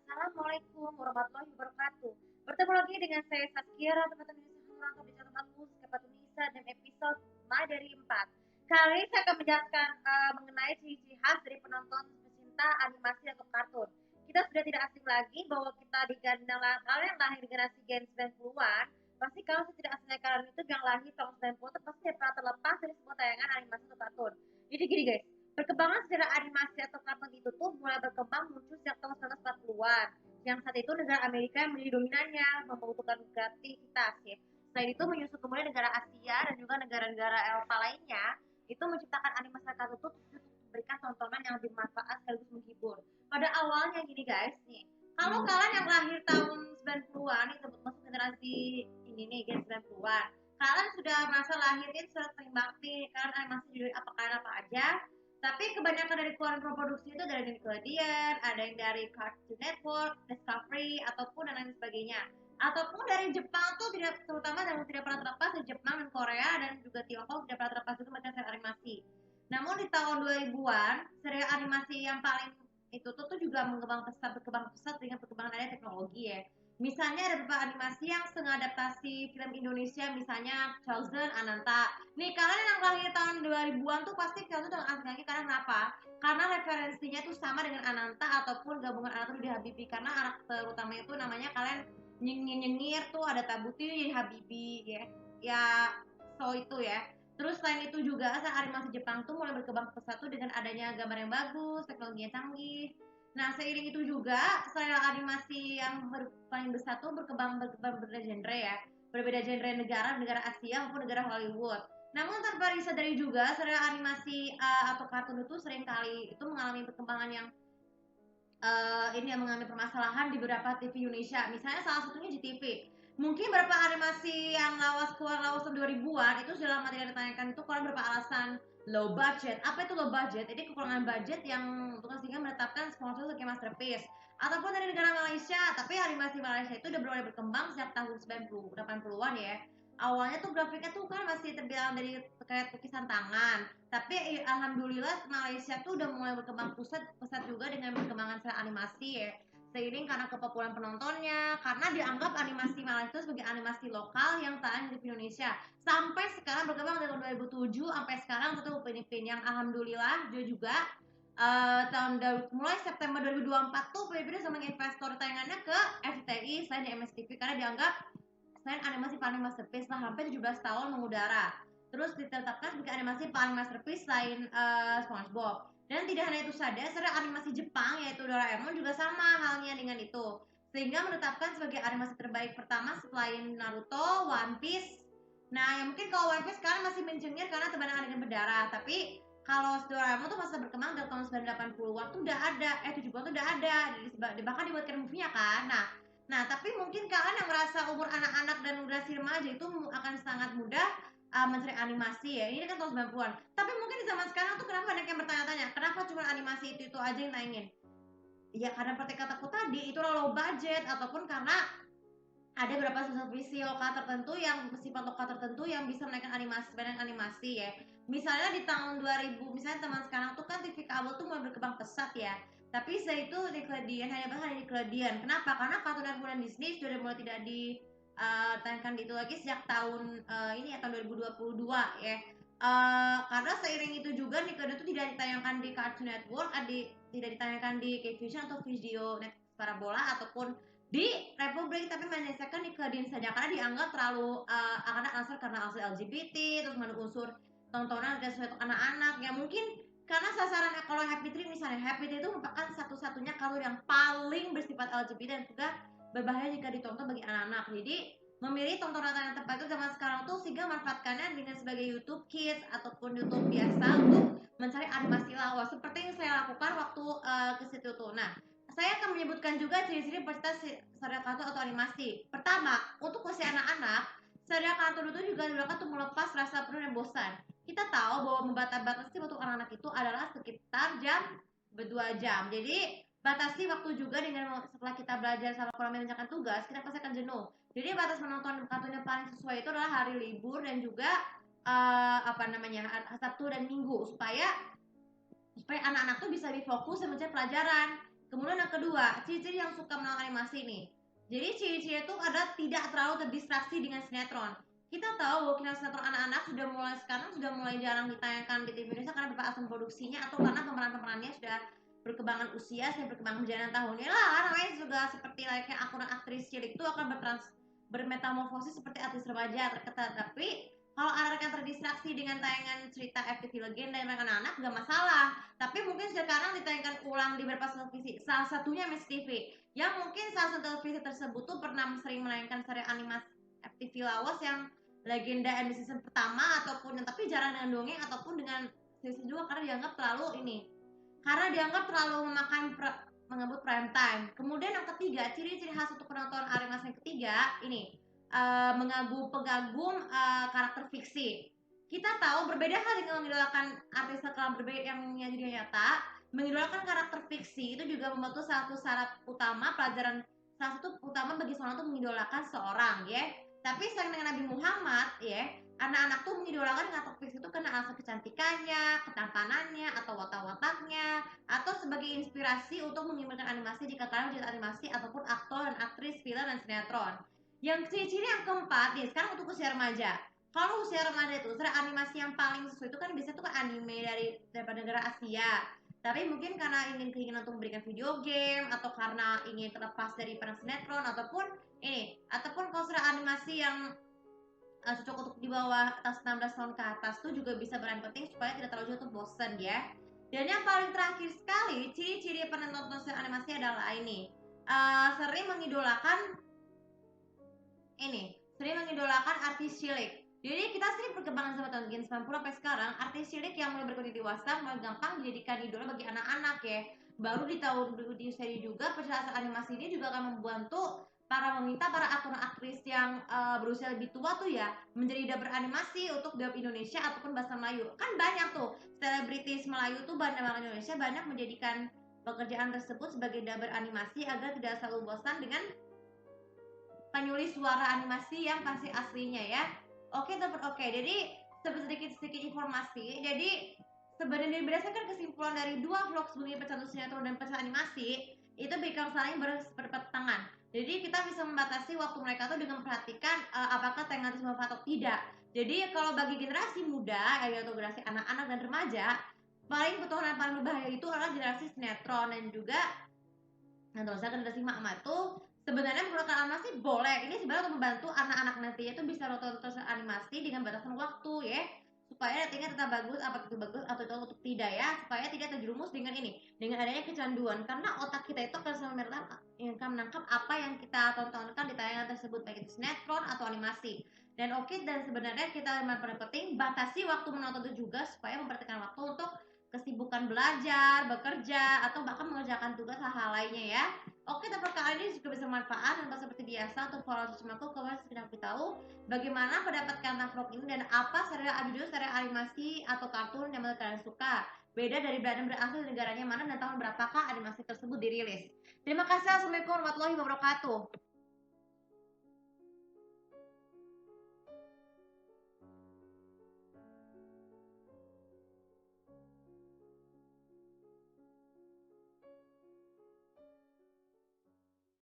Assalamualaikum warahmatullahi wabarakatuh. Bertemu lagi dengan saya Saskia, teman-teman Indonesia merantau di catatan aku, Skapa Tunisia, dan episode My dari 4. Kali ini saya akan menjelaskan mengenai ciri-ciri khas dari penonton pecinta animasi atau kartun. Kita sudah tidak asing lagi bahwa kita digandeng kalian yang lahir generasi Gen 90-an, pasti kalau saya tidak asingnya kalian itu yang lahir tahun 90 itu pasti pernah terlepas dari sebuah tayangan animasi atau kartun. Jadi gini guys, perkembangan sejarah animasi atau kartun itu tuh mulai berkembang muncul sejak tahun 1940-an. Yang saat itu negara Amerika yang menjadi dominannya, membutuhkan kreativitas ya. Selain itu menyusul kemudian negara Asia dan juga negara-negara Eropa lainnya, itu menciptakan animasi kartun itu untuk memberikan tontonan yang lebih bermanfaat sekaligus menghibur. Pada awalnya gini guys nih, kalau kalian yang lahir tahun 90-an itu masuk generasi ini nih Gen 90-an, kalian sudah merasa lahir ini sudah sering bakti kalian animasi judul apa kalian apa aja, tapi kebanyakan dari keluaran produksi itu dari Nickelodeon, ada yang dari Cartoon Network, Discovery, ataupun dan lain sebagainya. Ataupun dari Jepang tuh tidak, terutama yang tidak pernah terlepas dari Jepang dan Korea dan juga Tiongkok tidak pernah terlepas itu mereka serial animasi. Namun di tahun 2000-an, serial animasi yang paling itu tuh juga berkembang pesat dengan perkembangan adanya teknologi ya. Misalnya ada beberapa animasi yang mengadaptasi film Indonesia, misalnya Chosen, Ananta. Nih kalian yang lahir tahun 2000-an tuh pasti film itu asing lagi karena kenapa? Karena referensinya tuh sama dengan Ananta ataupun gabungan Ananta di Habibie, karena anak terutama itu namanya kalian nyengir tuh ada Tabuti jadi Habibie ya. Ya so itu ya. Terus selain itu juga animasi Jepang tuh mulai berkembang pesat tuh dengan adanya gambar yang bagus, teknologi yang canggih. Nah, seiring itu juga serial animasi yang paling besar tuh berkembang berbeda genre ya. Berbeda genre negara Asia maupun negara Hollywood. Namun tanpa disadari juga serial animasi atau kartun itu sering kali itu mengalami perkembangan yang ini yang mengalami permasalahan di beberapa TV Indonesia. Misalnya salah satunya GTV. Mungkin beberapa animasi yang lawas keluar lawas 2000-an itu sudah lama tidak ditanyakan itu karena beberapa alasan low budget. Apa itu low budget? Jadi kekurangan budget yang untuk sehingga menetapkan sponsor sebagai masterpiece. Ataupun dari negara Malaysia, tapi animasi Malaysia itu udah mulai berkembang sejak tahun 90 80-an ya. Awalnya tuh grafiknya tuh kan masih terbilang dari kayak lukisan tangan, tapi alhamdulillah Malaysia tuh udah mulai berkembang pesat juga dengan perkembangan serial animasi ya. Seiring karena kepopuleran penontonnya, karena dianggap animasi Malaysia itu sebagai animasi lokal yang tayang di Indonesia. Sampai sekarang berkembang dari tahun 2007 sampai sekarang satu Upin Ipin yang alhamdulillah juga mulai September 2024 tuh Upin Ipin sama investor tayangannya ke RCTI selain di MSTV karena dianggap selain animasi paling masterpiece lah hampir 17 tahun mengudara. Terus ditetapkan sebagai animasi paling masterpiece selain SpongeBob. Dan tidak hanya itu saja, serial animasi Jepang yaitu Doraemon juga sama halnya dengan itu. Sehingga menetapkan sebagai animasi terbaik pertama selain Naruto, One Piece. Nah, yang mungkin kalau One Piece sekarang masih mencengir karena kebanyakan dengan berdarah, tapi kalau Doraemon tuh masa berkembang dari tahun 1980-an tuh udah ada, 70-an tuh udah ada, bahkan dibuatkan movie-nya kan. Nah, tapi mungkin kalian yang merasa umur anak-anak dan udah si remaja itu akan sangat mudah mencari animasi ya. Ini kan tahun 90-an. Tapi mungkin di zaman sekarang tuh kenapa banyak yang bertanya-tanya, kenapa cuma animasi itu aja yang nayangin? Ya karena seperti kataku tadi, itu low budget ataupun karena ada beberapa visi lokal tertentu yang bersifat lokal tertentu yang bisa menaikkan animasi banyak animasi ya. Misalnya di tahun 2000, misalnya teman sekarang tuh kan TV kabel tuh mulai berkembang pesat ya. Tapi saya itu Nickelodeon hanya Nickelodeon. Kenapa? Karena Cartoon Network dan Disney sudah mulai tidak ditayangkan itu lagi sejak tahun ini ya tahun 2022 ya. Karena seiring itu juga Nickelodeon itu tidak ditayangkan di Cartoon Network, tidak ditayangkan di Cakevision atau video net parabola ataupun di Republik tapi menyesuaikan Nickelodeon saja karena dianggap terlalu karena alasan LGBT terus mengandung unsur tontonan dan sesuai untuk anak-anak ya mungkin karena sasaran kalau Happy Tree misalnya Happy Tree itu merupakan satu-satunya kalor yang paling bersifat LGBT dan juga berbahaya jika ditonton bagi anak-anak jadi memilih tontonan yang tepat itu zaman sekarang tuh sehingga manfaatkannya dengan sebagai YouTube Kids ataupun YouTube biasa untuk mencari animasi lawas seperti yang saya lakukan waktu ke situ tuh nah saya akan menyebutkan juga ciri-ciri peserta serial kartun atau animasi. Pertama, untuk usia anak-anak, serial kartun itu juga digunakan untuk melepas rasa penuh dan bosan. Kita tahu bahwa membatasi waktu anak-anak itu adalah sekitar jam 2 jam. Jadi batasi waktu juga dengan setelah kita belajar sama kalau mengerjakan tugas, kita pasti akan jenuh. Jadi batas menonton kartun yang paling sesuai itu adalah hari libur dan juga Sabtu dan Minggu supaya anak-anak tuh bisa lebih fokus dan mencari pelajaran Kemudian yang kedua, ciri-ciri yang suka menonton animasi nih. Jadi ciri-ciri itu ada tidak terlalu terdistraksi dengan sinetron. Kita tahu bahwa sinetron anak-anak sudah mulai jarang ditayangkan di TV Indonesia karena beralasan produksinya atau karena pemeran-pemerannya sudah berkembangan usia, sudah berkembang berjalan tahunnya lah, namanya juga seperti layaknya akun aktris cilik itu akan bermetamorfosis seperti artis remaja terketat. Tapi kalau anak-anak yang terdistraksi dengan tayangan cerita FTV Legenda yang anak-anak gak masalah, tapi mungkin sekarang ditayangkan ulang di beberapa televisi, salah satunya Miss TV, yang mungkin salah satu televisi tersebut tuh pernah sering menayangkan serial animasi FTV Lawas yang Legenda MD season pertama ataupun yang tapi jarang dengan dongeng ataupun dengan season 2 karena dianggap terlalu mengebut prime time. Kemudian yang ketiga, ciri-ciri khas untuk penonton animasi yang ketiga ini pengagum karakter fiksi. Kita tahu berbeda hal dengan mengidolakan artis terkenal berbeda yang menjadi nyata, mengidolakan karakter fiksi itu juga membantu salah satu utama bagi seorang untuk mengidolakan seorang ya. Tapi sayang dengan Nabi Muhammad ya, anak-anak tuh mengidolakan karakter fiksi itu karena alasan kecantikannya, ketampanannya, atau watak-wataknya, atau sebagai inspirasi untuk mengirimkan animasi jika kalian menjadi animasi ataupun aktor dan aktris film dan sinetron. Yang ciri-ciri yang keempat nih, sekarang untuk usia remaja. Kalau usia remaja itu, serial animasi yang paling sesuai itu kan biasanya itu kan anime daripada negara Asia. Tapi mungkin karena keinginan untuk memberikan video game atau karena ingin terlepas dari peran sinetron ataupun kalau serial animasi yang cocok untuk di bawah atas 16 tahun ke atas tuh juga bisa berperan penting supaya tidak terlalu jatuh bosan ya. Dan yang paling terakhir sekali, ciri-ciri penonton serial animasi adalah sering mengidolakan artis cilik. Jadi kita sering perkembangan sama tahun 90 sampai sekarang, artis cilik yang mulai berkulit dewasa mulai gampang dijadikan idola bagi anak-anak ya. Baru di tahun di seri juga penjelasan animasi ini juga akan membantu meminta para aktor aktris yang berusia lebih tua tuh ya menjadi dubber animasi untuk dub Indonesia ataupun bahasa Melayu. Kan banyak tuh selebritis Melayu tuh banyak Indonesia banyak menjadikan pekerjaan tersebut sebagai dubber animasi agar tidak selalu bosan dengan penulis suara animasi yang pasti aslinya ya. Oke teman, oke. Jadi sedikit informasi. Jadi sebenarnya berdasarkan kesimpulan dari dua vlog sebelumnya pecandu sinetron dan pecandu animasi itu berikan saling berpertentangan. Jadi kita bisa membatasi waktu mereka tuh dengan memperhatikan apakah tayangan tersebut atau tidak. Jadi kalau bagi generasi muda yaitu generasi anak-anak dan remaja, paling ketuhanan paling berbahaya itu adalah generasi sinetron dan juga nah, saya generasi mama tuh sebenarnya menggunakan animasi boleh. Ini sebenarnya untuk membantu anak-anak nantinya itu bisa nonton terus animasi dengan batasan waktu ya. Supaya nantinya tetap bagus, apa itu bagus atau itu untuk tidak ya, supaya tidak terjerumus dengan dengan adanya kecanduan karena otak kita itu akan selalu menangkap apa yang kita tontonkan di tayangan tersebut baik itu sinetron atau animasi. Dan dan sebenarnya kita yang paling penting batasi waktu menonton itu juga supaya memperhatikan waktu untuk kesibukan belajar, bekerja, atau bahkan mengerjakan tugas hal-hal lainnya ya. Oke, tapi kali ini juga bisa bermanfaat dan seperti biasa untuk follow sosial aku kalian sudah tahu bagaimana pendapat kalian vlog ini dan apa judul serial animasi atau kartun yang menurut kalian suka. Beda dari brand berasal negaranya mana dan tahun berapakah animasi tersebut dirilis. Terima kasih. Assalamualaikum warahmatullahi wabarakatuh.